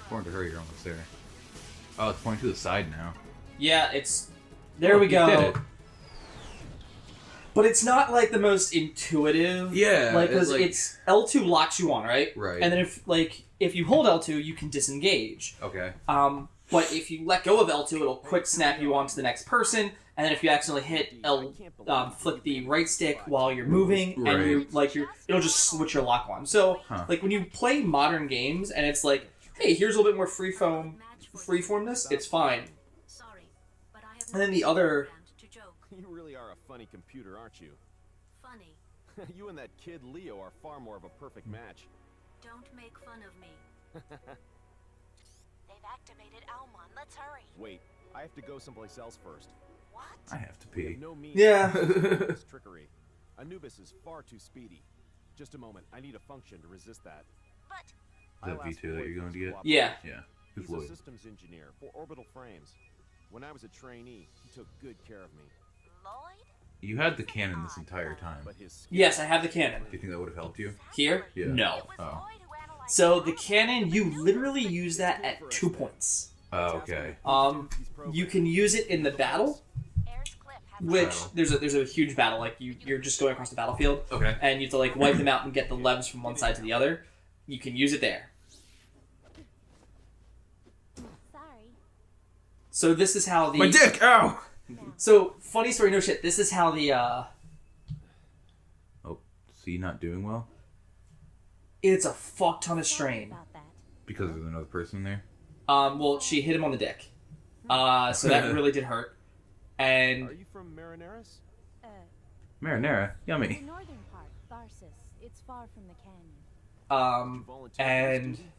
According to her, you're almost there. Oh, it's pointing to the side now. Yeah, it's... There we go. You did it. But it's not, like, the most intuitive. Yeah. Like, because it's L2 locks you on, right? Right. And then if you hold L2, you can disengage. Okay. But if you let go of L2, it'll quick snap you onto the next person. And then if you accidentally hit flick the right stick while you're moving, and it'll just switch your lock on. So, like, when you play modern games, and it's like, hey, here's a little bit more freeformness, it's fine. And then the other... You really are a funny computer, aren't you? Funny. You and that kid Leo are far more of a perfect match. Don't make fun of me. They've activated Almon. Let's hurry. Wait, I have to go someplace else first. What? I have to We pee. have no means Yeah. to resist this trickery. Anubis is far too speedy. Just a moment, I need a function to resist that. But Is that V2 that you're going to get? Yeah. Yeah. Who's He's a Lloyd? systems engineer for Orbital Frames. When I was a trainee, he took good care of me. Lloyd? You had the cannon this entire time. But his Yes, I have the cannon. Do you think that would have helped you? Here? Yeah. No. It was Oh. Lloyd who analyzed So the cannon, you literally use that at 2 points. Oh, okay. You can use it in the battle, Ayers Cliff has which there's a huge battle. Like you're just going across the battlefield, Okay. and you have to like wipe them out and get the levs from one side to the other. You can use it there. Sorry. So this is how the My dick! Ow! So funny story, no shit. This is how the Oh, see, not doing well? it's a fuck ton of strain. About that. Because there's another person there? Well, she hit him on the dick. So that really did hurt. Are And you from Marineris? Marinara, The yummy. northern part, Tharsis. It's far from the canyon. You volunteered to be a and student?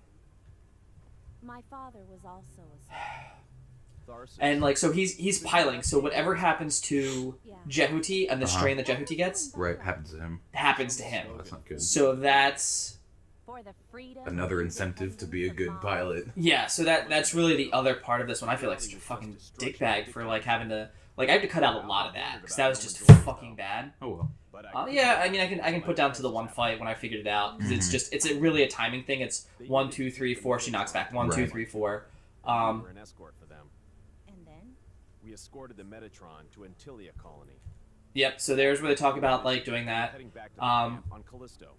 My father was also a Tharsis. and like so he's piling. So whatever happens to Jehuty and the Uh-huh. strain that Jehuty gets Right, happens to him. happens to him. Oh, that's not good. So that's for the freedom. Another incentive to be a good pilot. yeah. So that's really the other part of this one. I feel like such a fucking dickbag for like having to like I have to cut out a lot of that because that was just fucking bad. Oh well. But Yeah, I mean I can put down to the one fight when I figured it out because it's really a timing thing. It's 1, 2, 3, 4. She knocks back 1, 2, Right. 3, 4. we were an escort for them. And then We escorted the Metatron to Antilia colony. Yep. So there's where they talk about like doing that. Heading back to the camp on Callisto.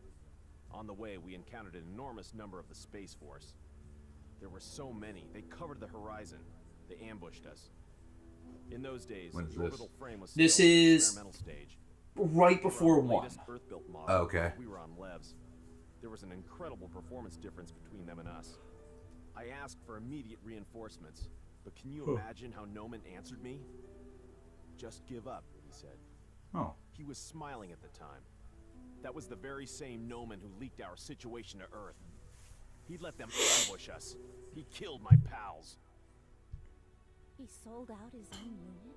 On the way, we encountered an enormous number of the Space Force. There were so many, they covered the horizon. They ambushed us. In those days, When is the this? orbital frame was This still in the is experimental stage. Right We were before on the 1. latest Earth-built model. Oh, okay. We were on Levs. There was an incredible performance difference between them and us. I asked for immediate reinforcements, but can you imagine how Noman answered me? Just give up, he said. Oh. He was smiling at the time. That was the very same Noman who leaked our situation to Earth. He let them ambush us. He killed my pals. he sold out his own unit.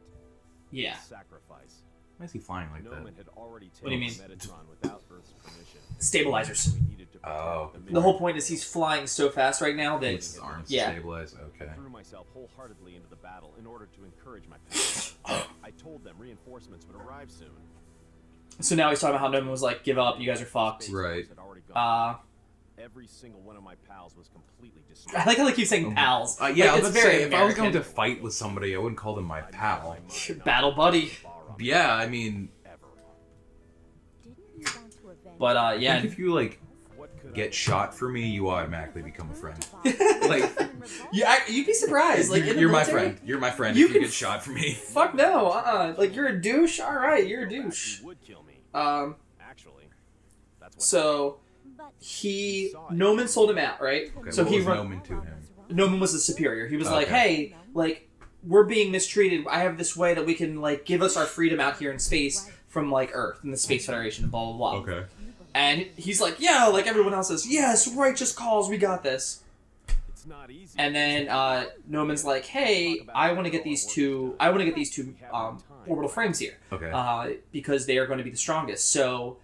Yeah. Sacrifice. Why is he flying like Noman that? had already What do you taken Metatron without Earth's permission. Stabilizers. We needed to protect Oh. the The whole point is he's flying so fast right now that His arms yeah. stabilize? Okay. I threw myself wholeheartedly into the battle in order to encourage my pals. I told them reinforcements would arrive soon. So now he's talking about how Noman was like, give up, you guys are fucked. Space Right. Force had already gone. Uh, Every single one of my pals was completely destroyed. I like how they keep saying pals. Yeah, Like, I was it's about to very say, if I was going to American. fight with somebody, I wouldn't call them my pal. Battle buddy. Yeah, I mean, Didn't you want to avenge? But I yeah, think if you, like, What could get shot for me, you automatically become a friend. like you'd be surprised. Like in the You're my military, friend. You're my friend you if you can get shot for me. Fuck no. Like you're a douche. All right, you're a douche. You would kill me. Actually, that's what So Noman sold him out, right? Okay, So what he was run. Noman to him? Noman was the superior. He was like, Okay. hey, like we're being mistreated. I have this way that we can like give us our freedom out here in space from like Earth and the Space Federation and blah blah blah. Okay. And he's like, yeah, like everyone else says, yes, righteous cause, we got this. It's not easy. And then Noman's like, hey, I want to get these two. I want to get these two orbital frames here Okay. because they are going to be the strongest. So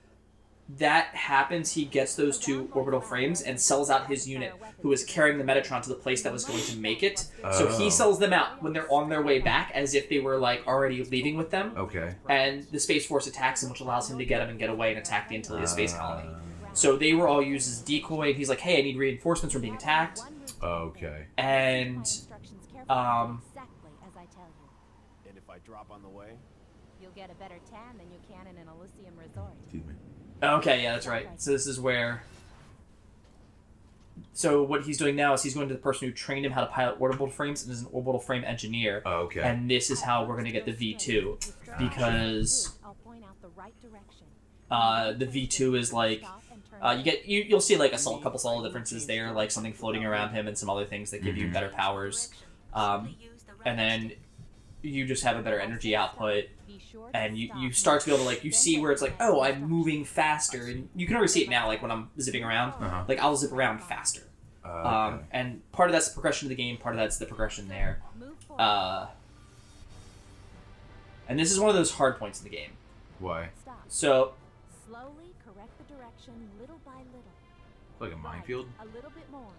that happens. He gets those two orbital frames and sells out his unit, who is carrying the Metatron to the place that was going to make it. So he Oh. sells them out when they're on their way back, as if they were like already leaving with them. Okay. And the Space Force attacks him, which allows him to get him and get away and attack the Antilia space colony. So they were all used as decoy. And he's like, "Hey, I need reinforcements from being attacked." Okay. And exactly as I tell you. And if I drop on the way? You'll get a better tan than you can in an Elysium resort. Excuse me. Okay, yeah, that's right. So this is where. So what he's doing now is he's going to the person who trained him how to pilot orbital frames and is an orbital frame engineer. Okay. And this is how we're going to get the V2, because I'll point out the right direction. the V2 is like you'll see like a couple solid differences there, like something floating around him and some other things that give you better powers, and then you just have a better energy output, and you start to be able to like you see where it's like, oh, I'm moving faster, and you can already see it now, like when I'm zipping around, like I'll zip around faster. Okay. And part of that's the progression of the game, part of that's the progression there. And this is one of those hard points in the game. Why? Stop. So, Slowly correct the direction little by little. Like a minefield? A little bit more.